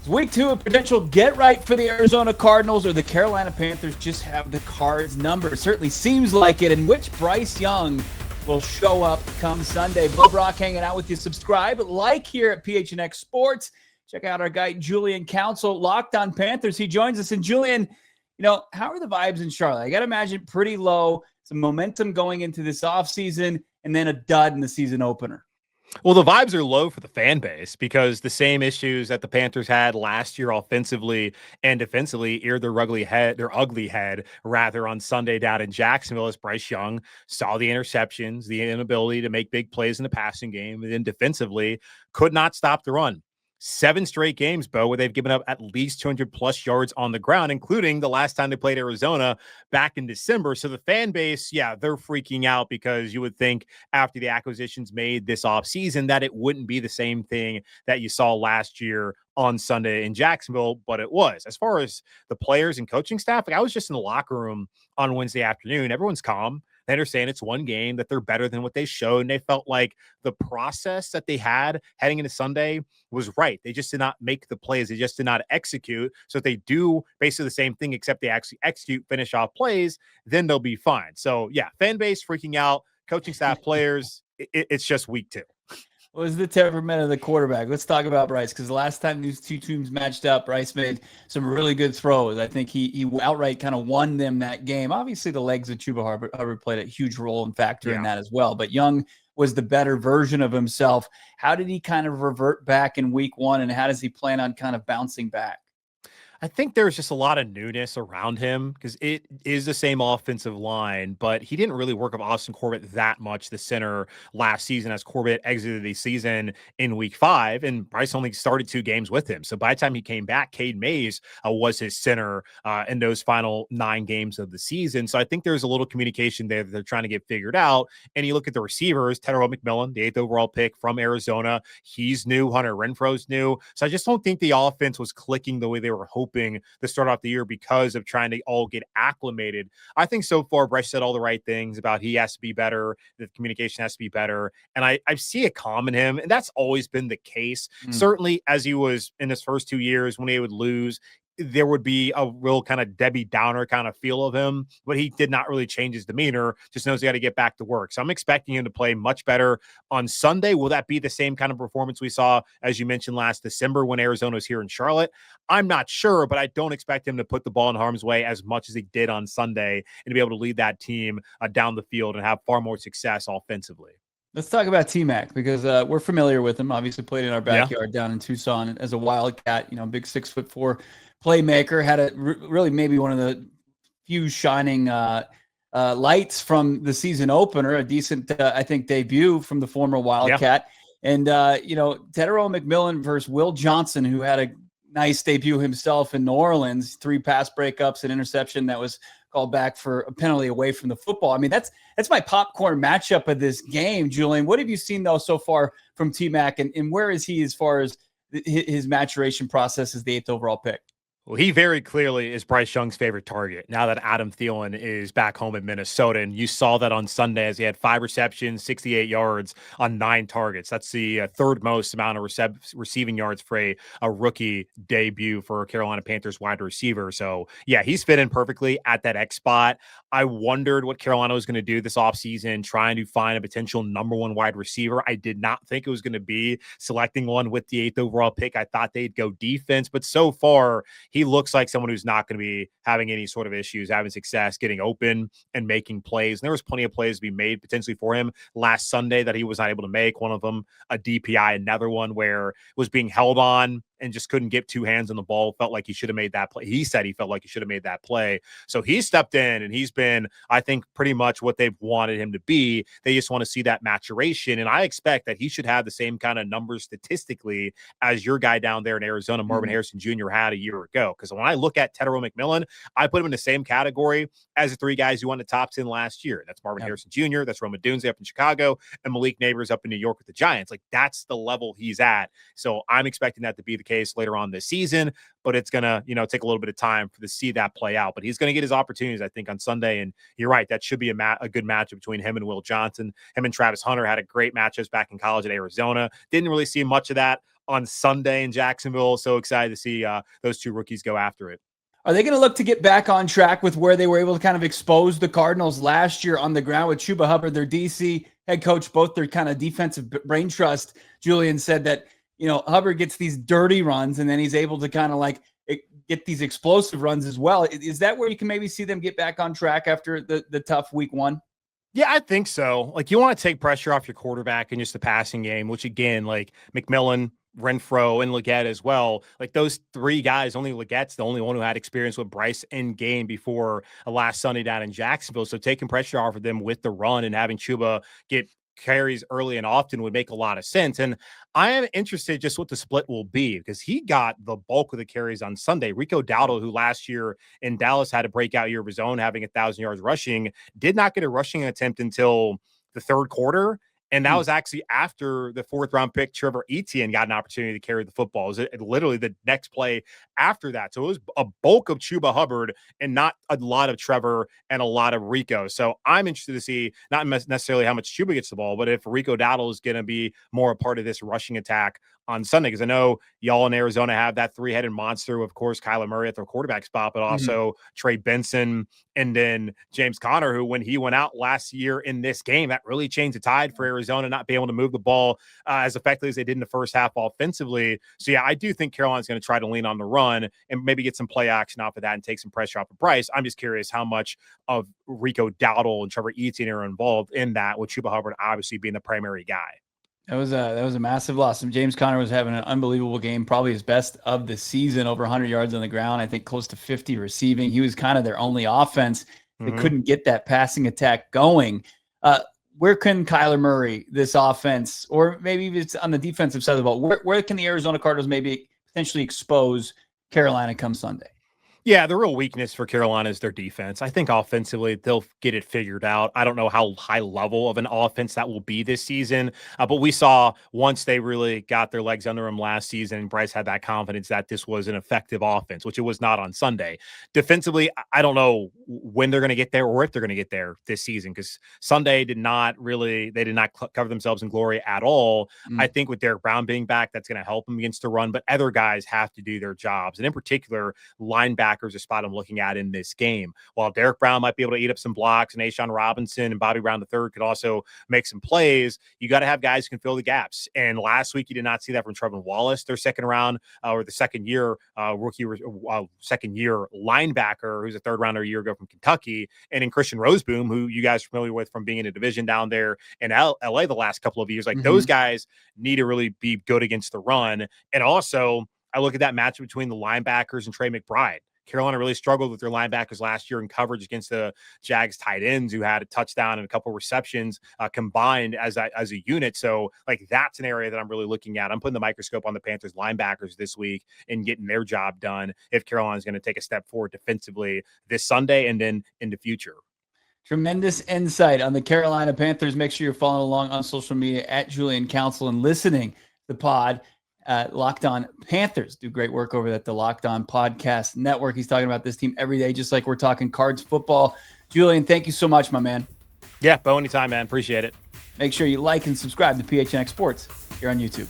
Week 2, a potential get right for the Arizona Cardinals, or the Carolina Panthers just have the Cards number. It certainly seems like it, in which Bryce Young will show up come Sunday. Bill Brock hanging out with you. Subscribe, like here at PHNX Sports. Check out our guy, Julian Council, Locked on Panthers. He joins us. And Julian, how are the vibes in Charlotte? I got to imagine pretty low, some momentum going into this offseason, and then a dud in the season opener. Well, the vibes are low for the fan base because the same issues that the Panthers had last year offensively and defensively eared their ugly head rather on Sunday down in Jacksonville as Bryce Young saw the interceptions, the inability to make big plays in the passing game, and then defensively could not stop the run. 7 straight games, Bo, where they've given up at least 200+ yards on the ground, including the last time they played Arizona back in December. So the fan base, they're freaking out because you would think after the acquisitions made this offseason that it wouldn't be the same thing that you saw last year on Sunday in Jacksonville, but it was. As far as the players and coaching staff, I was just in the locker room on Wednesday afternoon. Everyone's calm. They understand it's one game, that they're better than what they showed, and they felt like the process that they had heading into Sunday was right. They just did not make the plays. They just did not execute. So if they do basically the same thing, except they actually execute, finish off plays, then they'll be fine. So, fan base freaking out, coaching staff, players, it's just week 2. What was the temperament of the quarterback? Let's talk about Bryce, because the last time these two teams matched up, Bryce made some really good throws. I think he outright kind of won them that game. Obviously, the legs of Chuba Hubbard played a huge role and factor in that as well. But Young was the better version of himself. How did he kind of revert back in week 1, and how does he plan on kind of bouncing back? I think there's just a lot of newness around him because it is the same offensive line, but he didn't really work with Austin Corbett that much, the center, last season as Corbett exited the season in week 5, and Bryce only started 2 games with him. So by the time he came back, Cade Mays was his center in those final 9 games of the season. So I think there's a little communication there that they're trying to get figured out. And you look at the receivers, Tedero McMillan, the 8th overall pick from Arizona. He's new. Hunter Renfro's new. So I just don't think the offense was clicking the way they were hoping to start off the year because of trying to all get acclimated. I think so far Bryce said all the right things about he has to be better, the communication has to be better, and I see a calm in him, and that's always been the case. Certainly as he was in his first 2 years when he would lose, there would be a real kind of Debbie Downer kind of feel of him, but he did not really change his demeanor, just knows he got to get back to work. So I'm expecting him to play much better on Sunday. Will that be the same kind of performance we saw, as you mentioned, last December when Arizona was here in Charlotte? I'm not sure, but I don't expect him to put the ball in harm's way as much as he did on Sunday and to be able to lead that team down the field and have far more success offensively. Let's talk about T-Mac because we're familiar with him. Obviously played in our backyard down in Tucson as a Wildcat, big 6'4" playmaker, had a really maybe one of the few shining lights from the season opener, a decent, I think, debut from the former Wildcat. Yeah. And, Tedero McMillan versus Will Johnson, who had a nice debut himself in New Orleans, 3 pass breakups, an interception that was called back for a penalty away from the football. I mean, that's my popcorn matchup of this game, Julian. What have you seen, though, so far from T-Mac, and where is he as far as his maturation process as the 8th overall pick? Well, he very clearly is Bryce Young's favorite target now that Adam Thielen is back home in Minnesota. And you saw that on Sunday as he had 5 receptions, 68 yards on 9 targets. That's the third most amount of receiving yards for a rookie debut for a Carolina Panthers wide receiver. So, he's fit in perfectly at that X spot. I wondered what Carolina was going to do this offseason, trying to find a potential number 1 wide receiver. I did not think it was going to be selecting one with the 8th overall pick. I thought they'd go defense, but so far, he looks like someone who's not going to be having any sort of issues, having success, getting open and making plays. And there was plenty of plays to be made potentially for him last Sunday that he was not able to make. One of them, a DPI, another one where it was being held on and just couldn't get 2 hands on the ball. Felt like he should have made that play. He said he felt like he should have made that play. So he stepped in and he's been, I think, pretty much what they've wanted him to be. They just want to see that maturation. And I expect that he should have the same kind of numbers statistically as your guy down there in Arizona, Marvin Harrison Jr. had a year ago. Because when I look at Tedero McMillan, I put him in the same category as the 3 guys who won the top 10 last year. That's Marvin Harrison Jr., that's Rome Odunze up in Chicago, and Malik Neighbors up in New York with the Giants. Like, that's the level he's at. So I'm expecting that to be the case later on this season, but it's going to, take a little bit of time to see that play out. But he's going to get his opportunities, I think, on Sunday. And you're right, that should be a good matchup between him and Will Johnson. Him and Travis Hunter had a great matchup back in college at Arizona. Didn't really see much of that on Sunday in Jacksonville. So excited to see those two rookies go after it. Are they going to look to get back on track with where they were able to kind of expose the Cardinals last year on the ground with Chuba Hubbard, their DC head coach, both their kind of defensive brain trust? Julian said that, Hubbard gets these dirty runs and then he's able to kind of like get these explosive runs as well. Is that where you can maybe see them get back on track after the tough week one? Yeah, I think so. Like, you want to take pressure off your quarterback in just the passing game, which again, like McMillan, Renfro, and Legette as well. Like, those three guys, only Legette's the only one who had experience with Bryce in game before last Sunday down in Jacksonville. So taking pressure off of them with the run and having Chuba get carries early and often would make a lot of sense. And I am interested just what the split will be, because he got the bulk of the carries on Sunday. Rico Dowdle, who last year in Dallas had a breakout year of his own, having 1,000 yards rushing, did not get a rushing attempt until the third quarter. And that was actually after the fourth-round pick Trevor Etienne got an opportunity to carry the football. It was literally the next play after that. So it was a bulk of Chuba Hubbard and not a lot of Trevor and a lot of Rico. So I'm interested to see not necessarily how much Chuba gets the ball, but if Rico Dowdle is going to be more a part of this rushing attack on Sunday, because I know y'all in Arizona have that three-headed monster, of course, Kyler Murray at the quarterback spot, but also Trey Benson and then James Conner, who when he went out last year in this game, that really changed the tide for Arizona, not being able to move the ball as effectively as they did in the first half offensively. So, yeah, I do think Carolina's going to try to lean on the run and maybe get some play action off of that and take some pressure off of Bryce. I'm just curious how much of Rico Dowdle and Trevor Etienne are involved in that, with Chuba Hubbard obviously being the primary guy. That was a massive loss. And James Conner was having an unbelievable game, probably his best of the season, over 100 yards on the ground, I think close to 50 receiving. He was kind of their only offense. They couldn't get that passing attack going. Where can Kyler Murray, this offense, or maybe it's on the defensive side of the ball, where can the Arizona Cardinals maybe potentially expose Carolina come Sunday? Yeah, the real weakness for Carolina is their defense. I think offensively, they'll get it figured out. I don't know how high level of an offense that will be this season, but we saw once they really got their legs under them last season, Bryce had that confidence that this was an effective offense, which it was not on Sunday. Defensively, I don't know when they're going to get there or if they're going to get there this season, because Sunday they did not cover themselves in glory at all. I think with Derek Brown being back, that's going to help them against the run, but other guys have to do their jobs. And in particular, linebackers a spot I'm looking at in this game. While Derek Brown might be able to eat up some blocks, and Ashawn Robinson and Bobby Brown III could also make some plays, you got to have guys who can fill the gaps. And last week, you did not see that from Trevor Wallace, their second year linebacker, who's a third rounder a year ago from Kentucky, and in Christian Roseboom, who you guys are familiar with from being in a division down there in LA the last couple of years. Like, those guys need to really be good against the run. And also, I look at that match between the linebackers and Trey McBride. Carolina really struggled with their linebackers last year in coverage against the Jags tight ends, who had a touchdown and a couple receptions combined as a unit. So, like, that's an area that I'm really looking at. I'm putting the microscope on the Panthers linebackers this week and getting their job done if Carolina's going to take a step forward defensively this Sunday and then in the future. Tremendous insight on the Carolina Panthers. Make sure you're following along on social media at Julian Council and listening to the pod. Locked On Panthers do great work over at the Locked On Podcast Network. He's talking about this team every day, just like we're talking Cards football. Julian, thank you so much, my man. Yeah, Bo, anytime, man. Appreciate it. Make sure you like and subscribe to PHNX Sports here on YouTube.